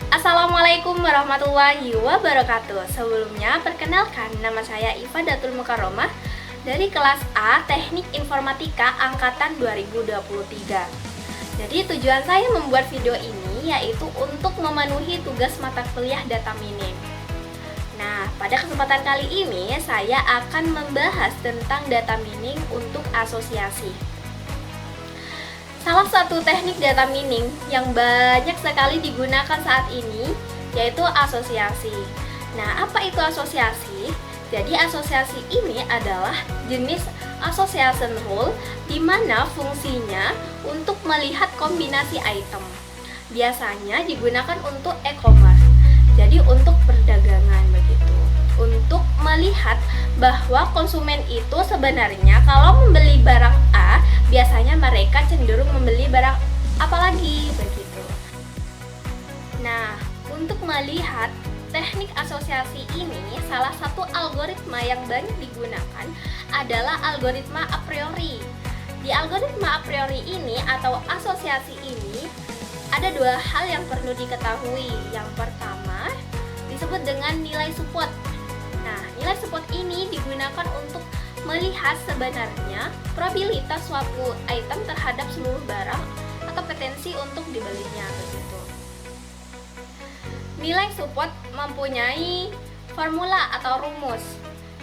Assalamualaikum warahmatullahi wabarakatuh. Sebelumnya, perkenalkan nama saya Iva Datul Mukaromah dari kelas A Teknik Informatika Angkatan 2023. Jadi tujuan saya membuat video ini yaitu untuk memenuhi tugas mata kuliah data mining. Nah, pada kesempatan kali ini saya akan membahas tentang data mining untuk asosiasi. Salah satu teknik data mining yang banyak sekali digunakan saat ini yaitu asosiasi. Nah, apa itu asosiasi? Jadi asosiasi ini adalah jenis association rule di mana fungsinya untuk melihat kombinasi item. Biasanya digunakan untuk e-commerce. Jadi untuk perdagangan begitu. Untuk melihat bahwa konsumen itu sebenarnya kalau membeli barang A, biasanya mereka cenderung membeli barang apa lagi begitu. Nah, untuk melihat teknik asosiasi ini, salah satu algoritma yang banyak digunakan adalah algoritma a priori. Di algoritma a priori ini atau asosiasi ini ada dua hal yang perlu diketahui. Yang pertama disebut dengan nilai support. Nah, nilai support ini digunakan untuk melihat sebenarnya probabilitas suatu item terhadap seluruh barang atau potensi untuk dibelinya begitu. Nilai support mempunyai formula atau rumus.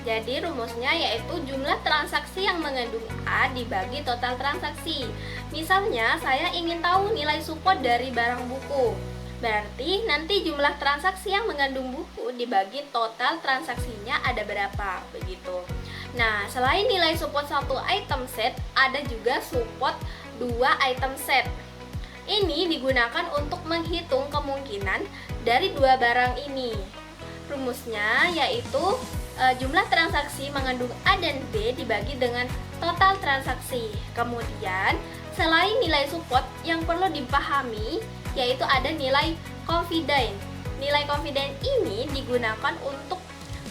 Jadi rumusnya yaitu jumlah transaksi yang mengandung A dibagi total transaksi. Misalnya saya ingin tahu nilai support dari barang buku. Berarti nanti jumlah transaksi yang mengandung buku dibagi total transaksinya ada berapa begitu. Nah, selain nilai support satu item set, ada juga support 2 item set. Ini digunakan untuk menghitung kemungkinan dari dua barang ini. Rumusnya yaitu jumlah transaksi mengandung A dan B dibagi dengan total transaksi. Kemudian, selain nilai support yang perlu dipahami yaitu ada nilai confidence. Nilai confidence ini digunakan untuk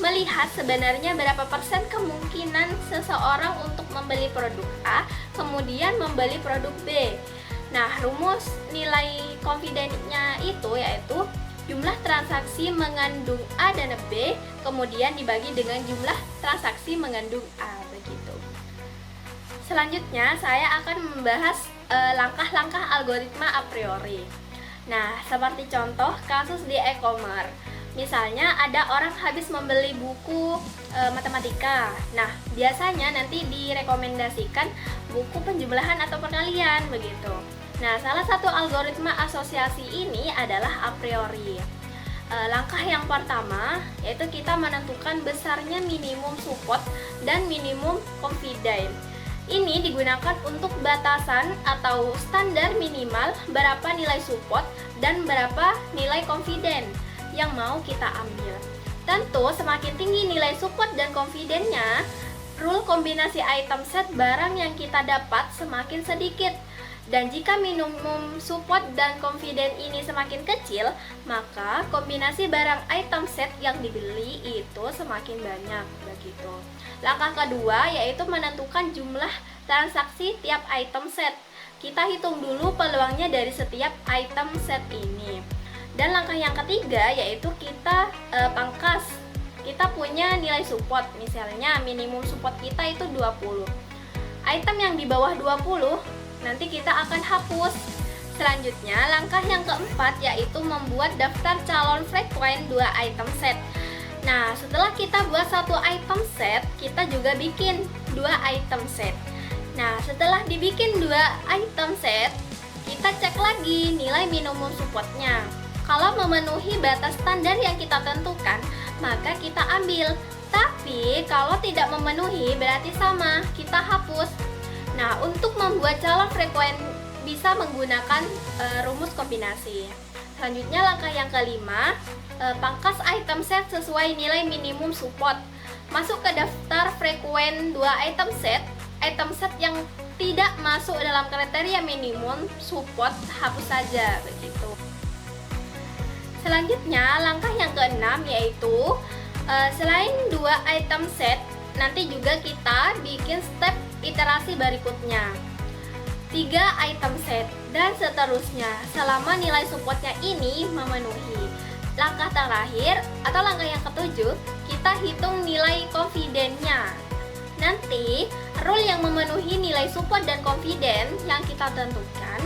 melihat sebenarnya berapa persen kemungkinan seseorang untuk membeli produk A kemudian membeli produk B. Nah, rumus nilai confidence-nya itu yaitu jumlah transaksi mengandung A dan B kemudian dibagi dengan jumlah transaksi mengandung A begitu. Selanjutnya saya akan membahas langkah-langkah algoritma a priori. Nah, seperti contoh kasus di e-commerce. Misalnya ada orang habis membeli buku matematika. Nah, biasanya nanti direkomendasikan buku penjumlahan atau perkalian begitu. Nah, salah satu algoritma asosiasi ini adalah a priori. Langkah yang pertama yaitu kita menentukan besarnya minimum support dan minimum confidence. Ini digunakan untuk batasan atau standar minimal berapa nilai support dan berapa nilai confidence yang mau kita ambil. Tentu semakin tinggi nilai support dan confidence-nya, rule kombinasi item set barang yang kita dapat semakin sedikit. Dan jika minimum support dan confidence ini semakin kecil, maka kombinasi barang item set yang dibeli itu semakin banyak begitu. Langkah kedua yaitu menentukan jumlah transaksi tiap item set. Kita hitung dulu peluangnya dari setiap item set ini. Dan langkah yang ketiga yaitu kita pangkas. Kita punya nilai support, misalnya minimum support kita itu 20. Item yang di bawah 20 nanti kita akan hapus. Selanjutnya, langkah yang keempat yaitu membuat daftar calon frekuen 2 item set. Nah, setelah kita buat satu item set, kita juga bikin 2 item set. Nah, setelah dibikin 2 item set, kita cek lagi nilai minimum supportnya. Kalau memenuhi batas standar yang kita tentukan, maka kita ambil. Tapi kalau tidak memenuhi berarti sama, kita hapus. Nah, untuk membuat calon frekuen bisa menggunakan rumus kombinasi. Selanjutnya langkah yang kelima, pangkas item set sesuai nilai minimum support. Masuk ke daftar frekuen 2 item set yang tidak masuk dalam kriteria minimum support hapus saja begitu. Selanjutnya langkah yang keenam yaitu selain 2 item set, nanti juga kita bikin step iterasi berikutnya. 3 item set, dan seterusnya selama nilai supportnya ini memenuhi. Langkah terakhir atau langkah yang ketujuh, kita hitung nilai confidence-nya. Nanti rule yang memenuhi nilai support dan confidence yang kita tentukan,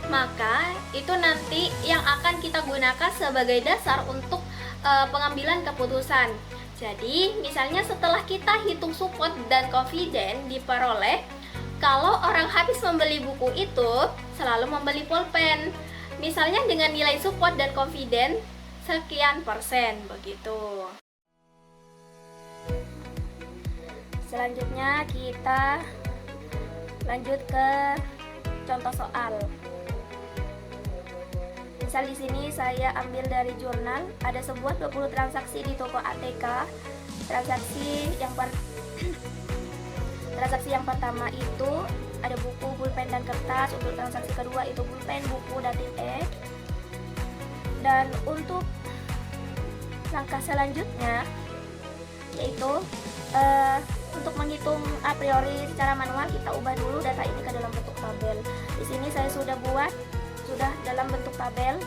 maka itu nanti yang akan kita gunakan sebagai dasar untuk pengambilan keputusan. Jadi misalnya setelah kita hitung support dan confidence diperoleh, kalau orang habis membeli buku itu selalu membeli pulpen, misalnya dengan nilai support dan confidence sekian persen, begitu. Selanjutnya kita lanjut ke contoh soal. Misal di sini saya ambil dari jurnal, ada sebuah 20 transaksi di toko ATK. Transaksi yang pertama itu ada buku, pulpen, dan kertas. Untuk transaksi kedua itu pulpen, buku, dan tip. Dan untuk langkah selanjutnya yaitu untuk menghitung a priori secara manual, kita ubah dulu data ini ke dalam bentuk tabel. Di sini saya sudah buat dalam bentuk tabel.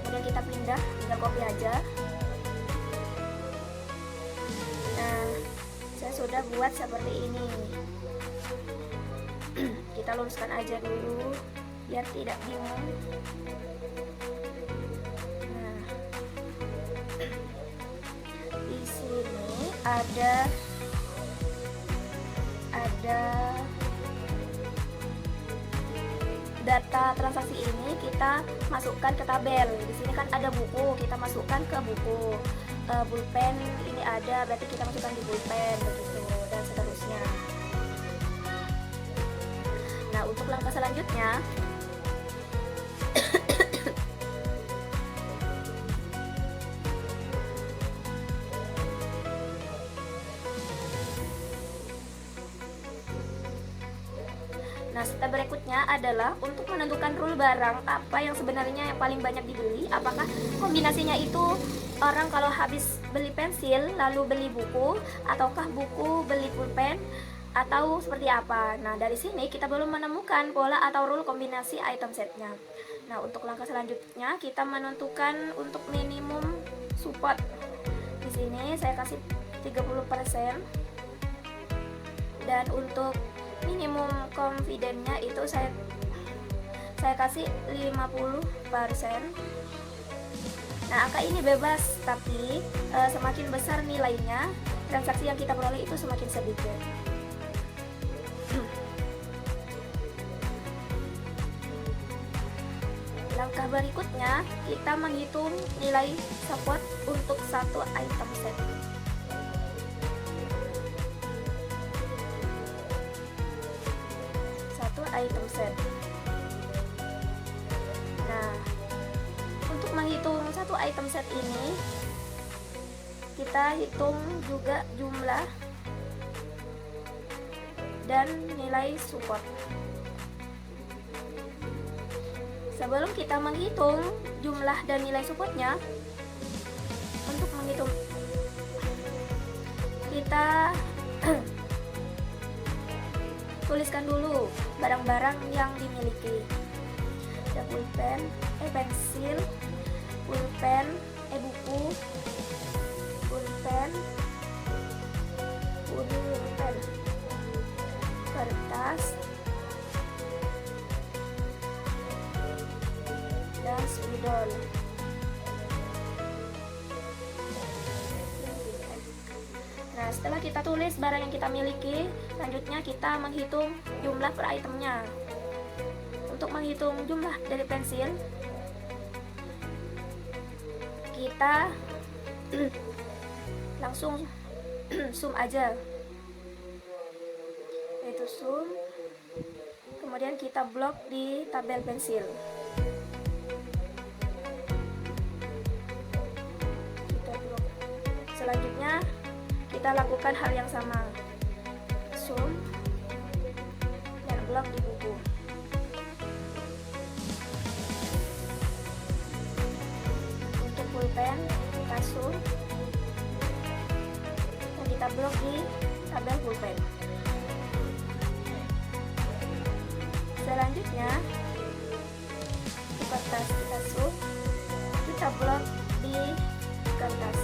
Kemudian kita pindah, tinggal copy aja. Nah, saya sudah buat seperti ini. Kita luruskan aja dulu biar tidak bingung. Nah, di sini ada data transaksi ini kita masukkan ke tabel. Di sini kan ada buku, kita masukkan ke buku. Pulpen ini ada, berarti kita masukkan di pulpen, begitu, dan seterusnya. Nah, untuk langkah selanjutnya nah, step berikutnya adalah untuk menentukan rule barang apa yang sebenarnya yang paling banyak dibeli. Apakah kombinasinya itu orang kalau habis beli pensil lalu beli buku, ataukah buku beli pulpen, atau seperti apa. Nah, dari sini kita belum menemukan pola atau rule kombinasi item setnya. Nah, untuk langkah selanjutnya kita menentukan untuk minimum support. Di sini saya kasih 30%, dan untuk minimum confidence-nya itu saya kasih 50%. Nah, angka ini bebas, tapi semakin besar nilainya, transaksi yang kita peroleh itu semakin sedikit. Langkah berikutnya, kita menghitung nilai support untuk satu item set. Item set. Nah, untuk menghitung satu item set ini, kita hitung juga jumlah dan nilai support. Sebelum kita menghitung jumlah dan nilai supportnya, untuk menghitung kita tuliskan dulu barang-barang yang dimiliki. Ada pulpen, pensil, pulpen, buku, pulpen, kertas, dan spidol. Nah, setelah kita tulis barang yang kita miliki, selanjutnya kita menghitung jumlah per itemnya. Untuk menghitung jumlah dari pensil, kita langsung sum aja, yaitu sum, kemudian kita blok di tabel pensil. Kita blok. Selanjutnya kita lakukan hal yang sama, sum dan blok di buku. Untuk pulpen, kita sum dan kita blok di tabel pulpen. selanjutnya di kertas kita zoom, kita blok di kertas.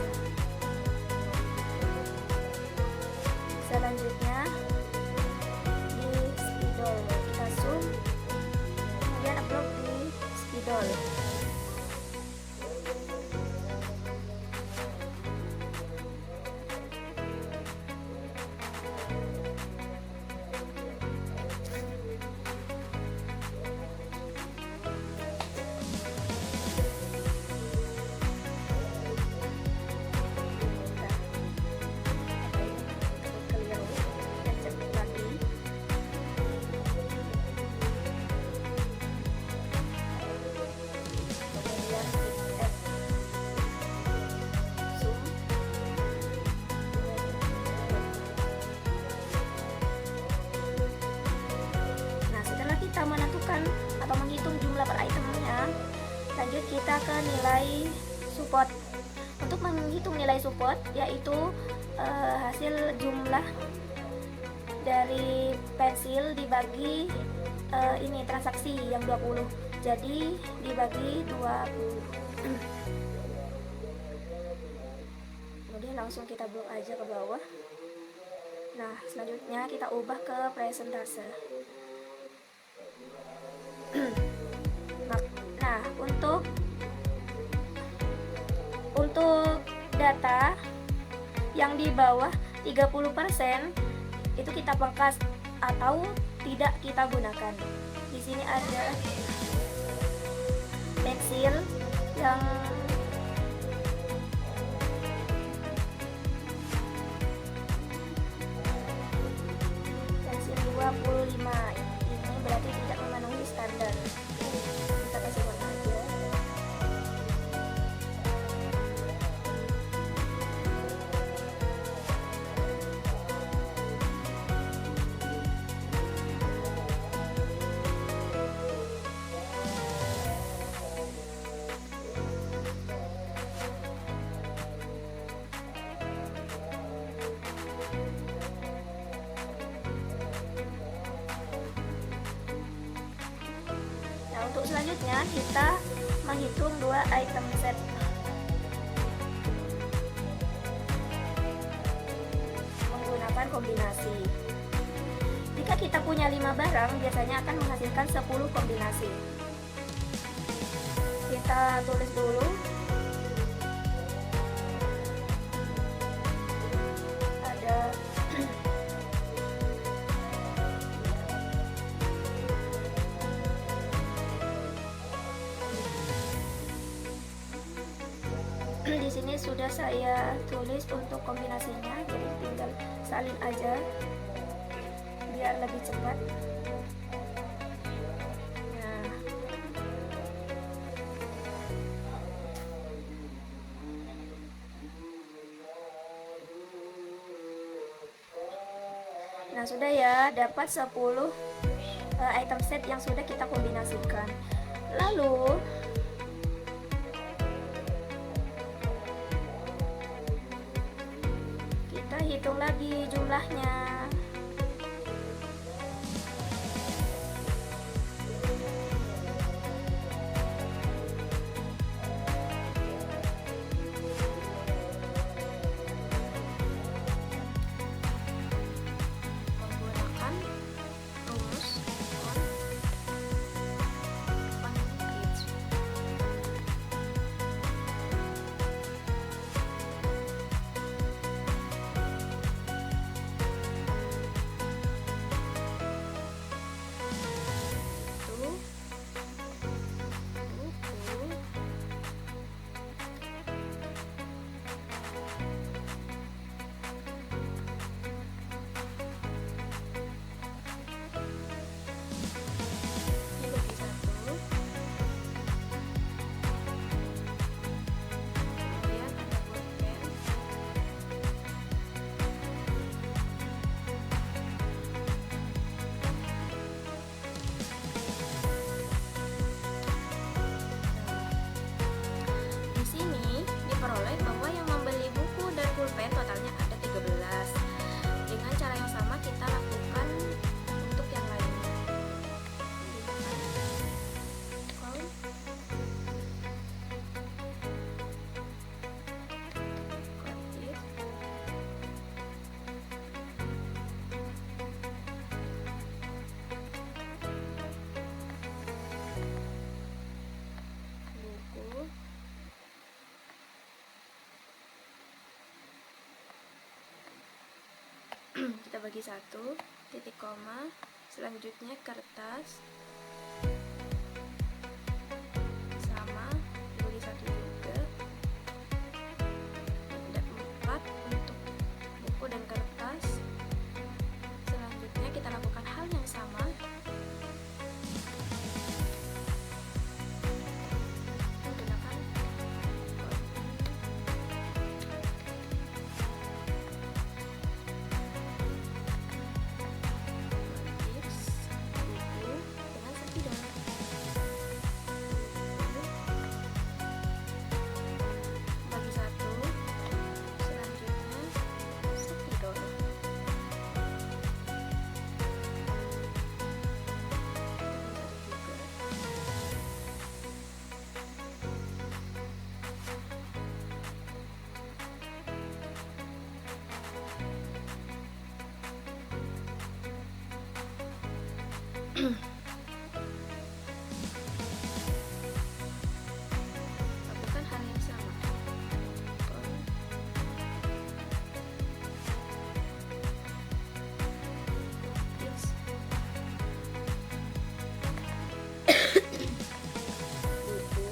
Selanjutnya di spidol kita zoom, kemudian upload di spidol. Kita menentukan atau menghitung jumlah per itemnya, lanjut kita ke nilai support. Untuk menghitung nilai support, yaitu hasil jumlah dari pensil dibagi ini transaksi yang 20, jadi dibagi 20. Kemudian langsung kita blok aja ke bawah. Nah, selanjutnya kita ubah ke presentase. Nah, untuk data yang di bawah 30% itu kita pangkas atau tidak kita gunakan. Di sini ada pensil yang pensil 25, ini berarti tidak memenuhi standar. Kita kasih warna aja. Untuk selanjutnya kita menghitung 2 item set. Menggunakan kombinasi. Jika kita punya 5 barang, biasanya akan menghasilkan 10 kombinasi. Kita tulis dulu. Ada di sini sudah saya tulis untuk kombinasinya, jadi tinggal salin aja biar lebih cepat. Nah, sudah ya, dapat 10 item set yang sudah kita kombinasikan. Lalu kita hitung lagi jumlahnya. kita bagi 1, titik koma, selanjutnya kertas, sama, bagi 1 juga, ada 4 untuk buku dan kertas. Selanjutnya kita lakukan hal yang sama, menggunakan bagi 1, selanjutnya spidol. Lakukan hal yang sama. Yes. Buku,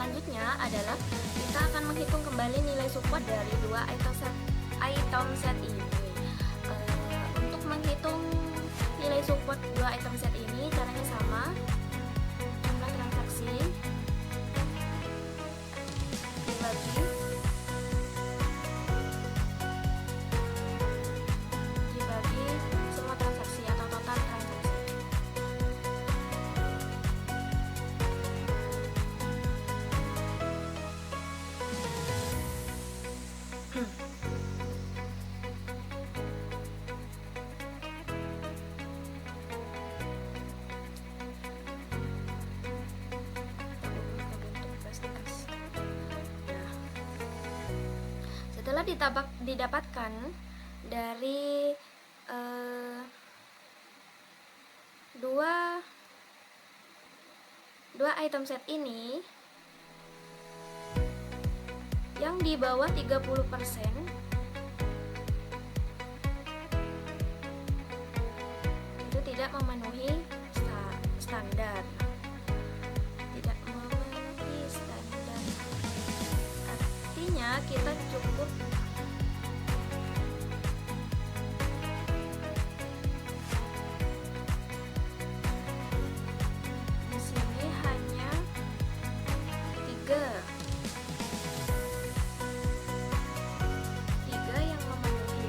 selanjutnya adalah kita akan menghitung kembali nilai support dari dua item set ini. Untuk menghitung nilai support dua item set ini caranya sama, jumlah transaksi dibagi semua transaksi atau total transaksi. Setelah didapatkan dari dua item set ini yang di bawah 30% itu tidak memenuhi standar. Artinya kita cukup di sini hanya 3 yang memenuhi.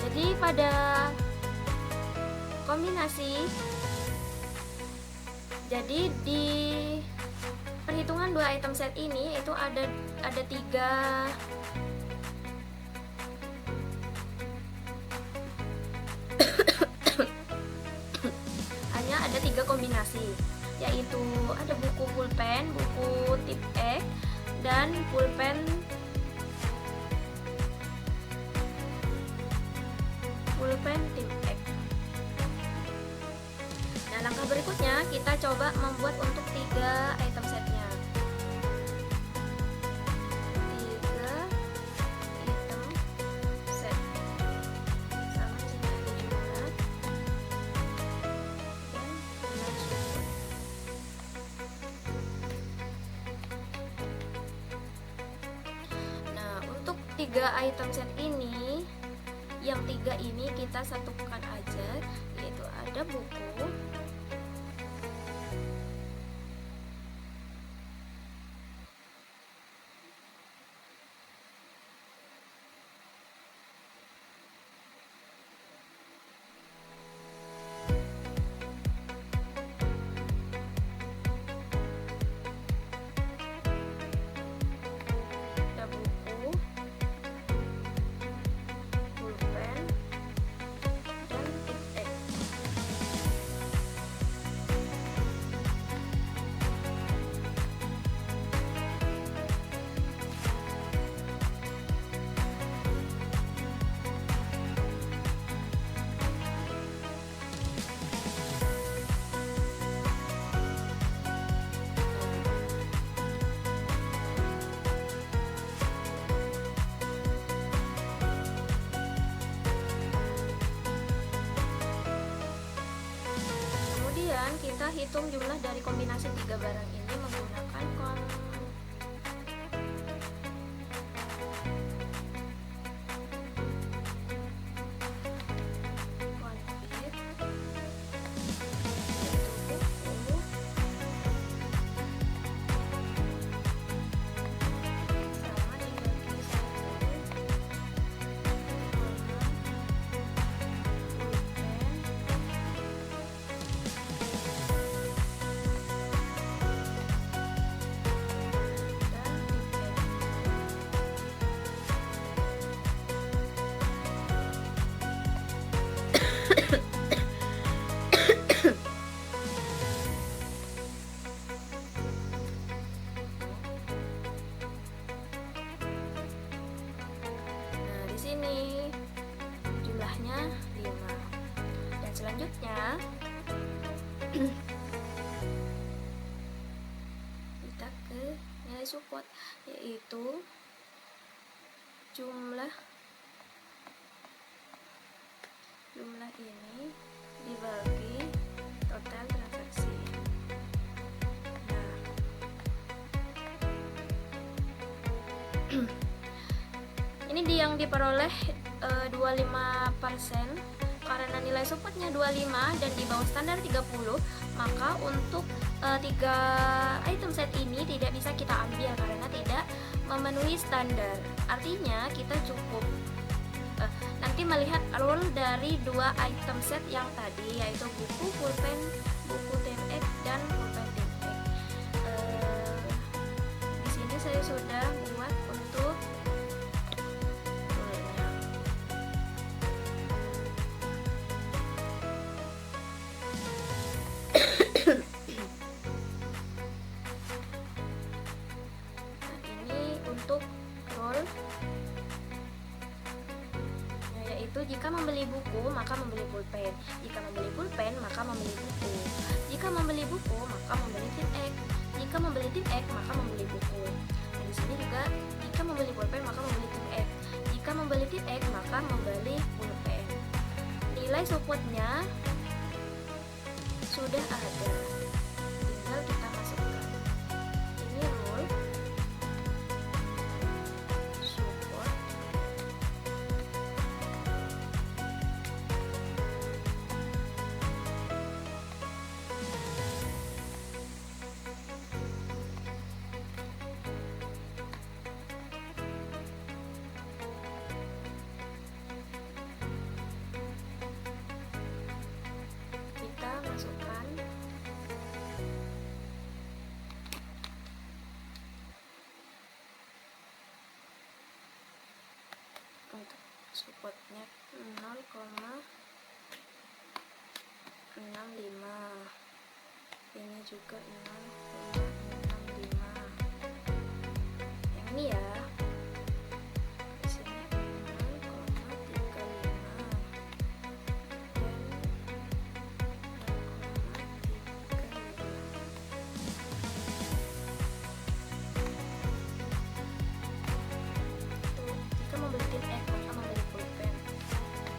Jadi pada kombinasi, jadi di perhitungan dua item set ini itu ada 3 hanya ada 3 kombinasi, yaitu ada buku pulpen, buku tip X, dan pulpen tip X. Nah, langkah berikutnya kita coba membuat untuk 3 item setnya. 3 item set. Sama di sini ada jumlah dan nilai support. Nah, untuk 3 item set ini, yang 3 ini kita satukan aja, yaitu ada buku, pulpen, dan tip X. Kemudian kita hitung jumlah dari kombinasi 3 barang ini menggunakan konfit, yaitu buku sama dibagi 5. Dan selanjutnya kita ke nilai support, yaitu jumlah jumlah ini dibagi total transaksi. Nah, ini yang diperoleh 25% karena nilai supportnya 25 dan di bawah standar 30, maka untuk 3 item set ini tidak bisa kita ambil karena tidak memenuhi standar. Artinya kita cukup nanti melihat rule dari 2 item set yang tadi, yaitu buku pulpen, buku Team-X dan pulpen Team-X. Di sini saya sudah buat untuk rule-nya. Nah, ini untuk rule, yaitu jika membeli buku maka membeli pulpen, jika membeli pulpen maka membeli buku, jika membeli buku maka membeli Team-X, jika membeli Team-X maka membeli buku. Nah, di sini juga jika membeli pulpen maka membeli Team-X, jika membeli Team-X maka membeli pulpen. Nilai supportnya sudah ada, tinggal kita masukkan. Ini rule support. Kita masukkan untuk supportnya 0,65, ini juga 0,65, yang ini ya, di sini 0,35 dan 0,35. Jika membeli Team-X maka membeli pulpen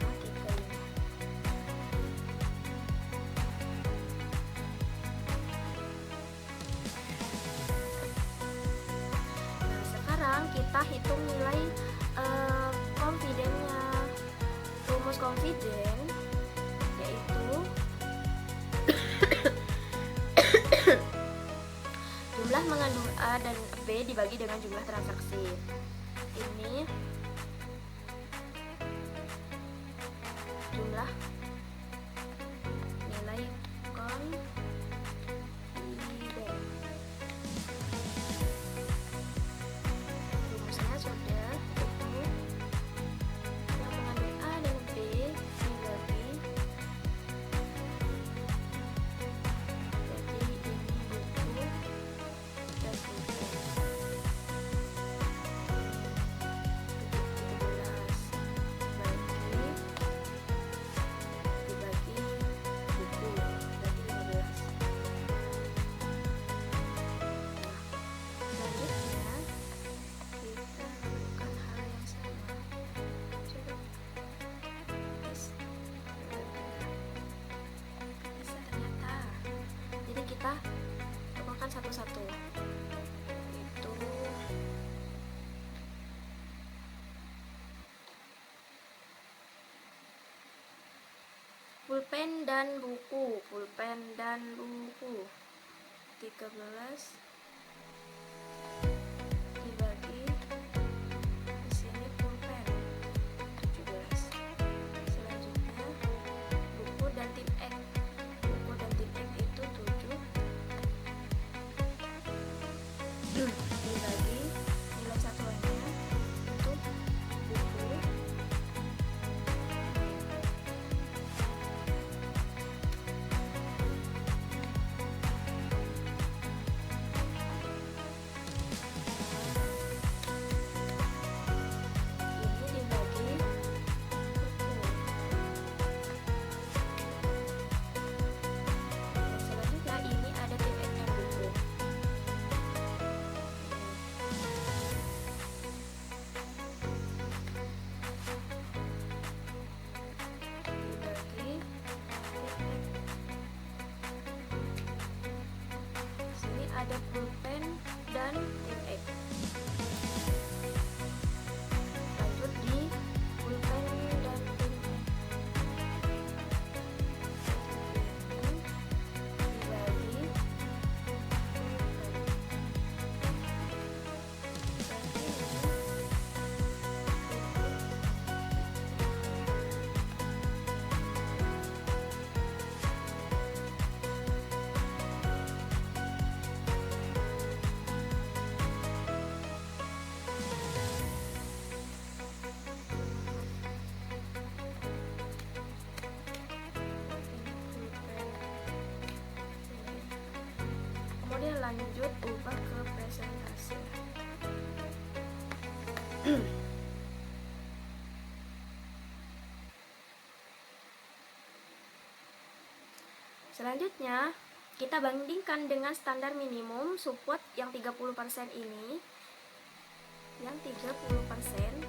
0,35. Nah, sekarang kita hitung nilai confident-nya. Rumus confident yaitu jumlah mengandung A dan B dibagi dengan jumlah transaksi. Ini jumlah nilai confident. Rumusnya sudah, itu yang mengandung A dan B dibagi, jadi ini buku dan pulpen. 1 itu pulpen dan buku, 13 dibagi, di sini pulpen 17. Selanjutnya buku dan Team-X, itu 7 dibagi nilai satuannya untuk buku lanjut ubah ke presentasi. Selanjutnya, kita bandingkan dengan standar minimum support yang 30% ini, yang 30%,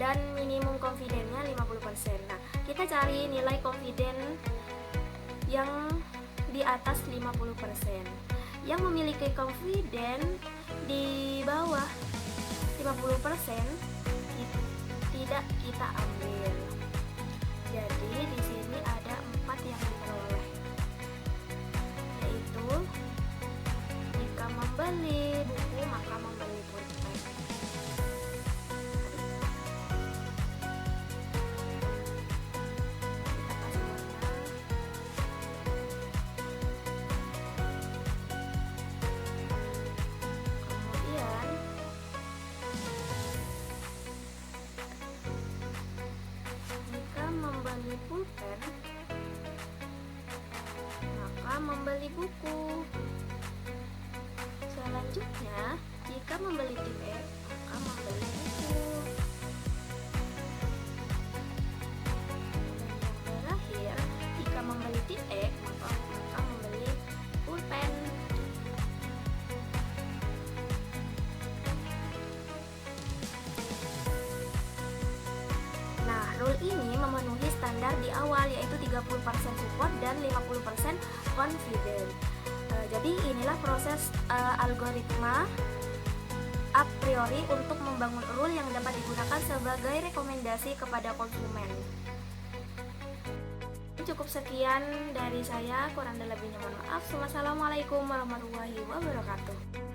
dan minimum confidence-nya 50%. Nah, kita cari nilai confident yang di atas 50%. Yang memiliki confident di bawah 50% tidak kita ambil. Jadi di sini ada 4 yang diperoleh, yaitu jika membeli buku maka membeli pulpen. Kita kasih warna. Kemudian jika membeli pulpen maka membeli buku. Selanjutnya, jika membeli tim E maka membeli buku. Dan yang terakhir, jika membeli tim E maka membeli pulpen. Nah, rule ini memenuhi standar di awal, yaitu 30% support dan 50% confident. Jadi inilah proses algoritma a priori untuk membangun rule yang dapat digunakan sebagai rekomendasi kepada konsumen. Cukup sekian dari saya, kurang dan lebihnya mohon maaf. Wassalamualaikum warahmatullahi wabarakatuh.